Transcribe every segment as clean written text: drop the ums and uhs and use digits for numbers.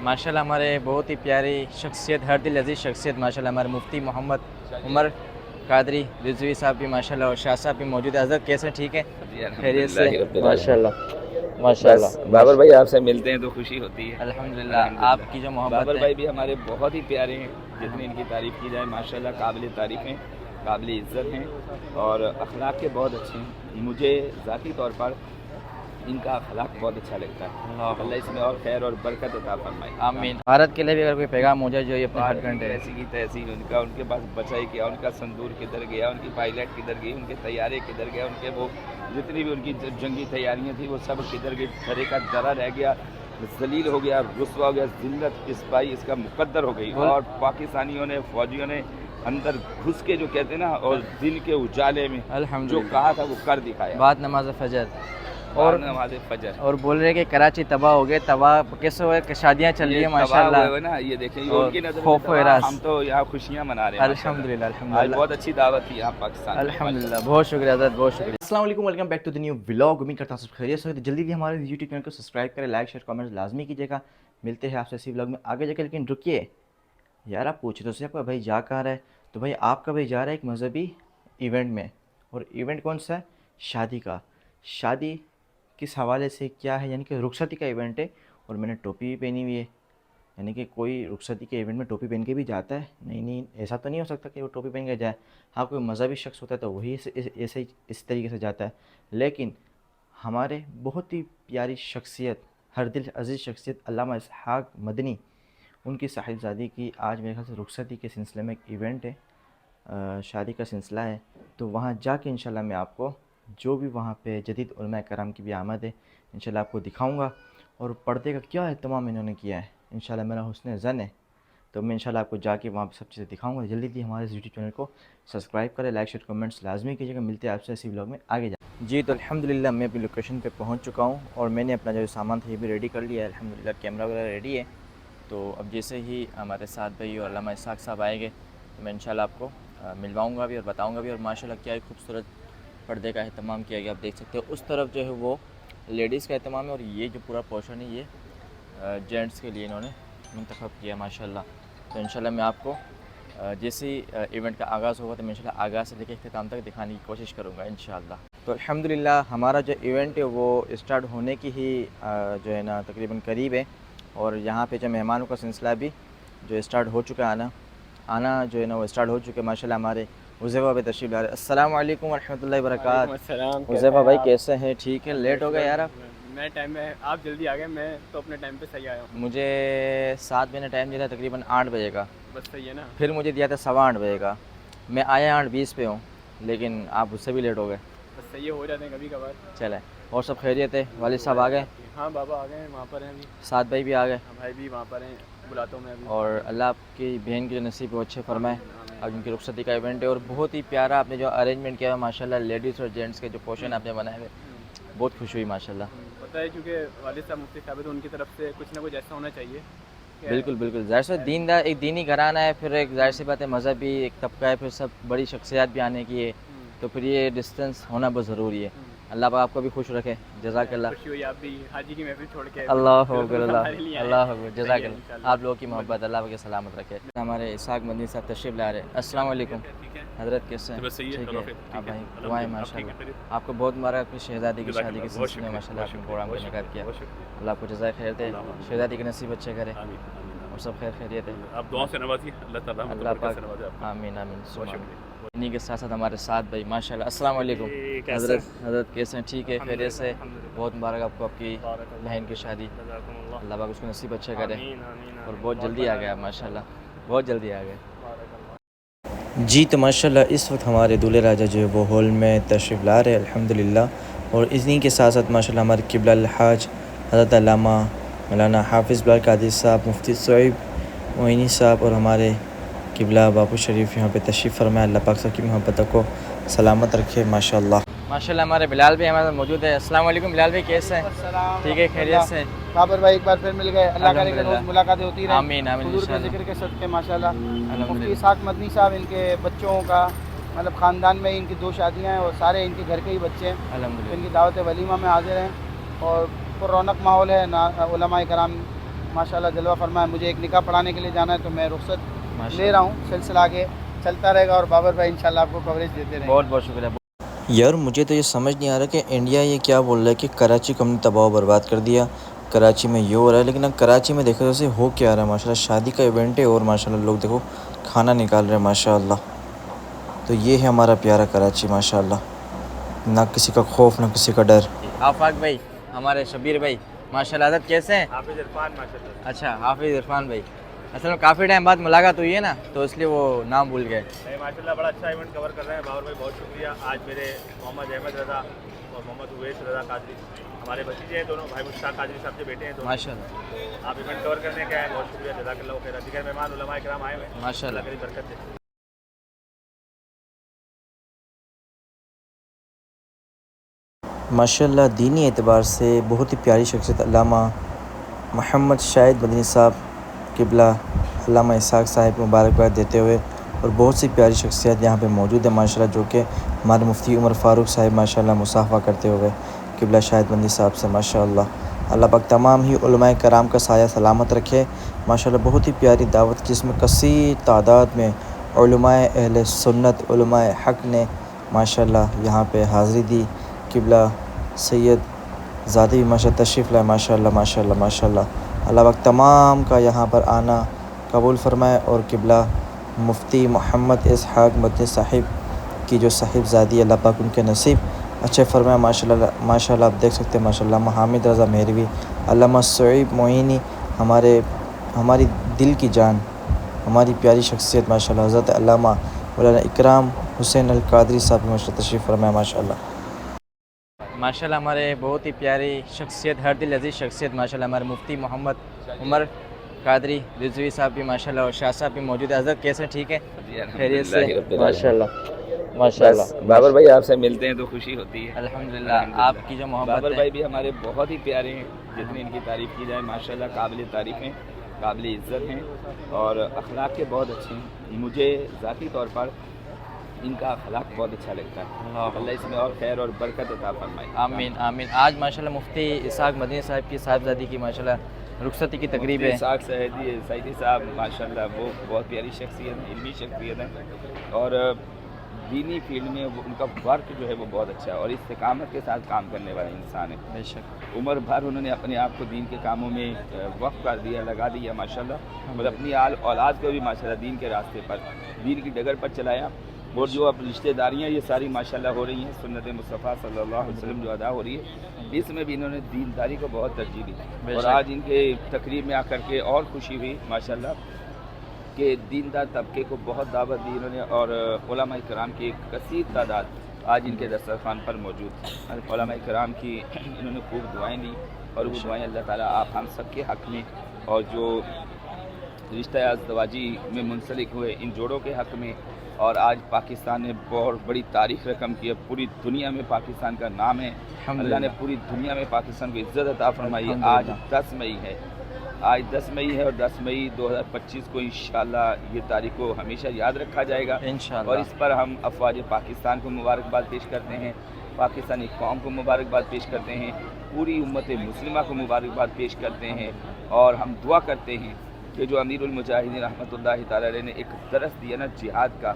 माशाल्लाह हमारे बहुत ही प्यारी शख्सियत, हर दिल अजीज़ शख्सियत माशाल्लाह हमारे मुफ्ती मोहम्मद उमर कादरी रिजवी साहब भी माशाल्लाह और शाह साहब भी मौजूद है। हज़रत कैसे, ठीक है? खैरियत से? माशाल्लाह माशाल्लाह। बस बाबर भाई आपसे मिलते हैं तो खुशी होती है। अल्हम्दुलिल्लाह आपकी जो मोहब्बत बाबर है। भाई भी हमारे बहुत ही प्यारे हैं, जितनी इनकी तारीफ़ की जाए माशाल्लाह काबिल तारीफ़ हैं, काबिल इज़्ज़त हैं और अखलाक के बहुत अच्छे हैं। मुझे ज़ाती तौर पर इनका अखलाक बहुत अच्छा लगता है। अल्लाह इसमें और खैर और बरकत अता फरमाए। आमीन। भारत के लिए भी अगर कोई पैगाम हो जाए जो ये अपने हर भारत घंटे ऐसी की तैसी, उनका उनके पास बचा ही क्या, उनका संदूर किधर गया, उनकी पायलट किधर गई, उनके तैयारे किधर गया, उनके वो जितनी भी उनकी जंगी तैयारियां थी वो सब किधर गई, धरे का धरा रह गया, जलील हो गया, रुस्वा हो गया, जिल्लत इस भाई इसका मुकद्दर हो गई। और पाकिस्तानियों ने, फौजियों ने अंदर घुस के जो कहते हैं ना, और दिन के उजाले में जो अल्हम्दुलिल्लाह कहा था वो कर दिखाया। बाद नमाज फजर और नमाज फजर और बोल रहे कि कराची तबाह हो गए, तबाह कैसे हुए कि शादियाँ चल रही है माशाल्लाह। हुए ना, ये देखें, ये और उनकी नजर में खौफ तबाह, वरास। हम तो यहाँ खुशियाँ मना रहे हैं। अल्हम्दुलिल्लाह आज अल्हम्दुलिल्लाह बहुत अच्छी दावत थी यहाँ पाकिस्तान में। अल्हम्दुलिल्लाह। बहुत शुक्रिया हज़रत, बहुत शुक्रिया। अस्सलाम वालेकुम, welcome back to the new vlog. उम्मीद करता हूँ सब खैरियत से हो। तो जल्दी हमारे यूट्यूब चैनल को सब्सक्राइब करें, लाइक शेयर कमेंट्स लाजमी कीजिएगा। मिलते हैं आपसे इसी व्लॉग में आगे जाकर। लेकिन रुकिए यार, आप पूछे तो सही आपका भाई जा कहाँ रहा है। तो भाई आपका भाई जा रहा है एक मज़हबी इवेंट में। और इवेंट कौन सा है? शादी का। शादी किस हवाले से क्या है, यानी कि रुखसती का इवेंट है। और मैंने टोपी भी पहनी हुई है, यानी कि कोई रुखसती के इवेंट में टोपी पहन के भी जाता है? नहीं नहीं, ऐसा तो नहीं हो सकता कि वो टोपी पहन के जाए। हाँ, कोई मज़हबी शख्स होता है तो वही ऐसे ही इस तरीके से जाता है। लेकिन हमारे बहुत ही प्यारी शख्सियत, हर दिल अजीज़ शख्सियत अल्लामा इसहाक़ मदनी, उनकी साहिबजादी की आज मेरे ख्याल से रुखसती के सिलसिले में एक इवेंट है, शादी का सिलसिला है। तो वहाँ जाके इंशाल्लाह मैं आपको जो भी वहाँ पे जदीद उलमा कराम की भी आमद है इंशाल्लाह आपको दिखाऊंगा। और पर्दे का क्या एहतमाम इन्होंने किया है, इंशाल्लाह मेरा हुस्न ज़न है। तो मैं इंशाल्लाह आपको जाके वहाँ पे सब चीज़ें दिखाऊंगा। जल्दी हमारे यूट्यूब चैनल को सब्सक्राइब करें, लाइक शेयर कमेंट्स लाजमी कीजिएगा। मिलते हैं आपसे इसी व्लॉग में आगे जा। जी तो अल्हम्दुलिल्लाह मैं अपनी लोकेशन पे पहुँच चुका हूँ और मैंने अपना जो सामान था ये भी रेडी कर लिया है अल्हम्दुलिल्लाह। कैमरा वगैरह रेडी है। तो अब जैसे ही हमारे साथ भाई और अल्लामा इसहाक़ साहब आएंगे तो मैं इंशाल्लाह आपको मिलवाऊँगा भी और बताऊँगा भी। और माशाल्लाह क्या खूबसूरत पर्दे का अहतमाम किया गया, आप देख सकते हो। उस तरफ जो है वो लेडीज़ का अहतमाम है और ये जो पूरा पोर्शन है ये जेंट्स के लिए इन्होंने मुंतखब किया माशाल्लाह। तो इंशाल्लाह मैं आपको जैसे ही इवेंट का आगाज़ होगा तो मैं इंशाल्लाह आगाज़ से लेकर इख्तिताम तक दिखाने की कोशिश करूँगा इंशाल्लाह। तो अल्हम्दुलिल्लाह हमारा जो इवेंट है वो स्टार्ट होने की ही जो है ना तकरीबन करीब है। और यहाँ पे जो मेहमानों का सिलसिला भी जो स्टार्ट हो चुका है, आना जो है ना वो स्टार्ट हो चुके हैं माशाल्लाह। हमारे हुज़ैफ़ा भाई तशरीफ़ ला रहे हैं। अस्सलाम वालेकुम व रहमतुल्लाहि व बरकातहू। हुज़ैफ़ा भाई कैसे हैं? ठीक है। लेट हो गए यार आप? मैं टाइम में, आप जल्दी आ गए, मैं तो अपने टाइम पे सही आया हूँ। मुझे 7 बजे टाइम दिया था, तकरीबन 8 बजे का। बस सही है ना। फिर मुझे दिया था 8:15 बजे का। मैं आया 8:20 पे हूँ, लेकिन आप उससे भी लेट हो गए। बस सही है, हो जाते हैं कभी कभार। चले, और सब खैरियत है? वालिद साहब आ गए? हाँ बाबा आ गए हैं, वहाँ पर हैं अभी। साथ भाई भी आ गए? हाँ भाई भी वहाँ पर हैं, बुलाता हूँ मैं अभी। और अल्लाह आपकी बहन की जो नसीब हो अच्छे फरमाए। आज उनकी रुखसती का इवेंट है और बहुत ही प्यारा आपने जो अरेंजमेंट किया है माशाल्लाह। लेडीज़ और जेंट्स के जो पोर्शन आपने बनाए हुए बहुत खुश हुई माशाल्लाह। पता है क्योंकि वालिद साहब मुफ्ती साहब है तो उनकी तरफ से कुछ ना कुछ ऐसा होना चाहिए। बिल्कुल बिल्कुल, ज़ाहिर से दीनदार, एक दीनी घराना है, फिर एक ज़ाहिर सी बात है मज़हबी एक तबका है, फिर सब बड़ी शख्सियत भी आने की है। तो फिर ये डिस्टेंस होना बहुत ज़रूरी है। अल्लाह पाक आपको भी खुश रखे, जज़ाकल्लाह। खुशी हुई आप भी हाजी की महफिल छोड़ के। अल्लाह जज़ाकल्लाह। आप लोगों की मोहब्बत अल्लाह के सलामत रखे। हमारे इसहाक़ मदनी साहब तशरीफ़ ला रहे हैं। अस्सलाम वालेकुम हज़रत, कैसे हैं? ठीक है आप भाई दुआएं माशाल्लाह। आपको बहुत मुबारक अपनी शहज़ादी की शादी के सिलसिले में माशाल्लाह आपने प्रोग्राम का इनेकाद किया। अल्लाह आपको जज़ाए खैर दे, शहज़ादी के नसीब अच्छे करे और सब खैर खैरियत है। आप दुआ से नवाजिए, अल्लाह पाक आमीन आमीन। इन्हीं के साथ साथ हमारे साथ भाई माशाल्लाह। अस्सलाम वालेकुम हज़रत, कैसे हैं? ठीक है खैरियत से। बहुत मुबारक आपको आपकी बहन की शादी, अल्लाह पाक उसको नसीब अच्छा करे। और बहुत जल्दी आ गया माशाल्लाह, बहुत जल्दी आ गए। जी तो माशाल्लाह इस वक्त हमारे दूल्हे राजा जो है वो हॉल में तशरीफ़ ला रहे हैं अल्हम्दुलिल्लाह। और इन्हीं के साथ साथ माशाल्लाह हमारे क़िबला अल-हाज हज़रत अल्लामा मौलाना हाफ़िज़ बिलाल कादरी साहब, मुफ्ती सोइब मोइनी साहब और हमारे क़िबला बापू शरीफ यहाँ पे तशरीफ़ फरमाए। अल्लाह पाक सबकी मोहब्बत को सलामत रखे माशाल्लाह। माशाल्लाह हमारे बिलाल भाई हमारे मौजूद है। अस्सलाम वालेकुम बिलाल भाई, कैसे हैं? ठीक है खैरियत से। बाबर भाई एक बार फिर मिल गए, अल्लाह करे कि रोज़ मुलाकातें होती रहें। आमीन आमीन हुज़ूर के इंशाल्लाह। ज़िक्र के सदक़े माशाल्लाह। मुफ्ती इसहाक़ मदनी साहब, इनके बच्चों का मतलब ख़ानदान में इनकी 2 शादियाँ हैं और सारे इनके घर के ही बच्चे हैं। अल्हम्दुलिल्लाह। इनकी दावत वलीमा में हाज़िर हैं और रौनक माहौल है ना। उलमाए कराम माशाल्लाह जलवा फरमाए। मुझे एक निकाह पढ़ाने के लिए जाना है तो मैं रुखसत माशाल्लाह। ले रहा हूँ। सिलसिला आगे चलता रहेगा और बाबर भाई इंशाल्लाह आपको कवरेज देते रहेंगे। बहुत बहुत शुक्रिया। यार मुझे तो ये समझ नहीं आ रहा कि इंडिया ये क्या बोल रहा है कि कराची को हमने तबाह बर्बाद कर दिया, कराची में ये हो रहा है, लेकिन अब कराची में देखो जैसे हो क्या रहा है। माशाल्लाह शादी का इवेंट है और माशाल्लाह लोग देखो खाना निकाल रहे हैं माशाल्लाह। तो ये है हमारा प्यारा कराची माशाल्लाह, ना किसी का खौफ ना किसी का डर। आफाक भाई, हमारे शबीर भाई माशाल्लाह हज़रत कैसे हैं? हाफिज इरफान माशाल्लाह। अच्छा, हाफिज़ इरफान भाई। असल में काफ़ी टाइम बाद मुलाकात हुई है ना, तो इसलिए वो नाम भूल गए। नहीं माशाल्लाह बड़ा अच्छा इवेंट कवर कर रहे हैं बाबर भाई, बहुत शुक्रिया। आज मेरे मोहम्मद अहमद रज़ा और मोहम्मद उवैस रज़ा कादरी हमारे भतीजे हैं, दोनों भाई मुश्ताक कादरी साहब के बेटे हैं। तो माशाल्लाह आप इवेंट कवर करने के आए, बहुत शुक्रिया, जज़ाकल्लाह खैर। दीगर मेहमान उलमा इकराम आए हुए हैं, माशाल्लाह। अल्लाह करीब बरकत दे। माशाल्लाह दीनी एतबार से बहुत ही प्यारी शख्सियत अल्लामा मोहम्मद शाहिद मदनी साहब क़िबला अल्लामा इसाक साहब को मुबारकबाद देते हुए, और बहुत सी प्यारी शख्सियत यहाँ पे मौजूद है माशाल्लाह, जो कि हमारे मुफ्ती उमर फ़ारूक साहब माशाल्लाह मुसाफ़ा करते हुए क़िबला शाहिद मदनी साहब से माशाल्लाह। अल्लाह पाक तमाम ही उलमाए कराम का साया सलामत रखे माशाल्लाह। बहुत ही प्यारी दावत जिसमें कसीर तादाद में उलमाए अहले सुन्नत उलमाए हक़ ने माशाल्लाह यहाँ पे हाज़िरी दी। क़िबला सैयद ज़ादी भी माशाल्लाह तशरीफ़ लाए माशाल्लाह माशाल्लाह माशाल्लाह। अल्लाह पाक तमाम का यहाँ पर आना कबूल फ़रमाए, और क़िबला मुफ्ती मोहम्मद इसहाक़ मदनी साहिब की जो साहिबज़ादी अल्लाह पाक उनके नसीब अच्छे फ़रमाए माशाल्लाह माशाल्लाह। आप देख सकते हैं माशाल्लाह हामिद रज़ा मेहरवी, अल्लामा सुईब मोइनी, हमारी दिल की जान, हमारी प्यारी शख्सियत माशाल्लाह हज़रत अल्लामा मौलाना इकराम हुसैन अल कादरी साहब माशाल्लाह तशरीफ़ फ़रमाए माशाल्लाह। माशाल्लाह हमारे बहुत ही प्यारी शख्सियत, हर दिल अजीज़ शख्सियत माशाल्लाह हमारे मुफ्ती मोहम्मद उमर कादरी रिजवी साहब भी माशाल्लाह और शाह साहब भी मौजूद है। हज़रत कैसे, ठीक है, खैरियत से? माशाल्लाह माशाल्लाह। बाबर भाई आपसे मिलते हैं तो खुशी होती है। अल्हम्दुलिल्लाह, आपकी जो मोहब्बत बाबर है। भाई भी हमारे बहुत ही प्यारे हैं, जितनी इनकी तारीफ़ की जाए माशाल्लाह काबिल तारीफ़ हैं, काबिल इज़्ज़त हैं और अखलाक के बहुत अच्छे हैं। मुझे ज़ाती तौर पर इनका अखलाक बहुत अच्छा लगता है। अल्लाह इसमें और खैर और बरकत अता फरमाए। आमीन आमीन। आज माशाल्लाह मुफ्ती इसाक मदनी साहब की साहिबजादी की माशाल्लाह रुखसती की तकरीब है। इसाक सैदी साहब माशाल्लाह वो बहुत प्यारी शख्सियत है, इल्मी शख्सियत है और दीनी फील्ड में उनका वर्क जो है वो बहुत अच्छा है और इस्तिकामत के साथ काम करने वाले इंसान है। बेशक उम्र भर उन्होंने अपने आप को दीन के कामों में वक्फ कर दिया, लगा दिया माशाल्लाह, और अपनी औलाद को भी माशाल्लाह दीन के रास्ते पर, दीन की डगर पर चलाया। और जो अब रिश्तेदारियाँ ये सारी माशाल्लाह हो रही हैं, सुन्नत मुस्तफ़ा सल्लल्लाहु अलैहि वसल्लम जो अदा हो रही है, इसमें भी इन्होंने दीनदारी को बहुत तरजीह दी। और आज इनके तकरीब में आकर के और खुशी हुई माशाल्लाह कि दीनदार तबके को बहुत दावत दी इन्होंने और उलमा इकराम की एक कसीर तादाद आज इनके दस्तरखान पर मौजूद है। उलमा इकराम की इन्होंने खूब दुआएँ दी और वो दुआएँ अल्लाह ताला आप हम सब के हक़ में और जो रिश्ता अज़दवाजी में मुंसलिक हुए इन जोड़ों के हक़ में। और आज पाकिस्तान ने बहुत बड़ी तारीख़ रकम की है, पूरी दुनिया में पाकिस्तान का नाम है, अल्लाह ने पूरी दुनिया में पाकिस्तान को इज़्ज़त अता फरमाई। आज 10 मई है, आज 10 मई है और 10 मई 2025 को इंशाअल्लाह ये तारीख़ को हमेशा याद रखा जाएगा इंशाअल्लाह। और इस पर हम अफवाज पाकिस्तान को मुबारकबाद पेश करते हैं, पाकिस्तानी कौम को मुबारकबाद पेश करते हैं, पूरी उम्मत मुस्लिमा को मुबारकबाद पेश करते हैं और हम दुआ करते हैं कि जो अमीरुल मुजाहिदीन रहमतुल्लाह तआला अलैह ने एक दरस दिया ना जिहाद का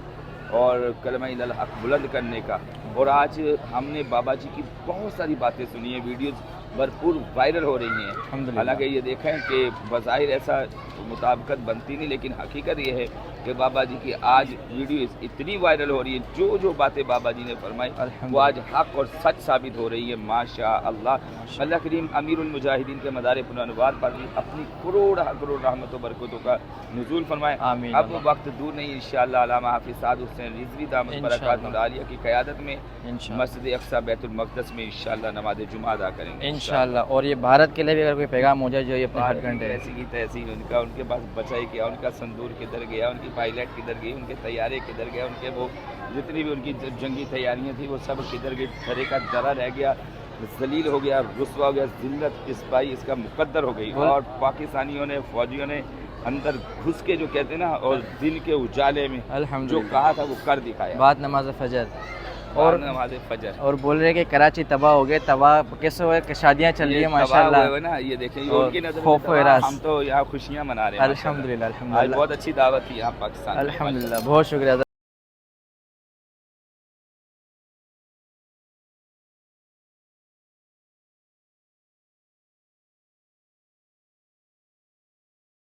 और कलमा इल्लल हक बुलंद करने का, और आज हमने बाबा जी की बहुत सारी बातें सुनी हैं, वीडियोज़ भरपूर वायरल हो रही हैं। हालांकि ये देखा है कि बज़ाहिर ऐसा मुताबिकत बनती नहीं, लेकिन हकीकत ये है कि बाबा जी की आज वीडियो इतनी वायरल हो रही है, जो जो बातें बाबा जी ने फरमाई वो आज हक़ और सच साबित हो रही है माशा अल्लाह। अल्लाह करीम अमीरुल मुजाहिदीन के मदार पुनर्वार पर भी अपनी करोड़ करोड़ रहमतों बरकतों का नुज़ूल फरमाए। आमीन। अब वो वक्त दूर नहीं इंशाअल्लाह अल्लामा हाफिज़ साद हुसैन रिज़वी दामत बरकातुहुल आलिया की क़यादत में मस्जिद अक़सा बैतुल मक़दस में इंशाअल्लाह नमाज़ जुमा अदा करेंगे इंशाअल्लाह। और ये भारत के लिए भी अगर कोई पैगाम हो जाए जो ये अपने हर घंटे ऐसी की तैसी उनका, उनके पास बचा ही क्या, उनका संदूर किधर गया, उनकी पायलट किधर गई, उनके तैयारे किधर गए, उनके वो जितनी भी उनकी जंगी तैयारियां थी वो सब किधर गई, थरे का जरा रह गया, जलील हो गया, रुस्वा हो गया, जिल्लत इस भाई इसका मुकद्दर हो गई। और पाकिस्तानियों ने फौजियों ने अंदर घुस के जो कहते हैं ना, और दिन के उजाले में जो कहा था वो कर दिखाया। बात नमाज फजर اور नमाज फजर और बोल रहे कि कराची तबाह हो गए, तबाह कैसे हुए कि शादियां चल रही है माशाल्लाह, ना ये देखें ये और उनकी नजर में खौफ तबाह, वरास। हम तो यहाँ खुशियाँ मना रहे हैं अल्हम्दुलिल्लाह आज अल्हम्दुलिल्लाह बहुत अच्छी दावत थी यहाँ पाकिस्तान में। अल्हम्दुलिल्लाह, बहुत शुक्रिया।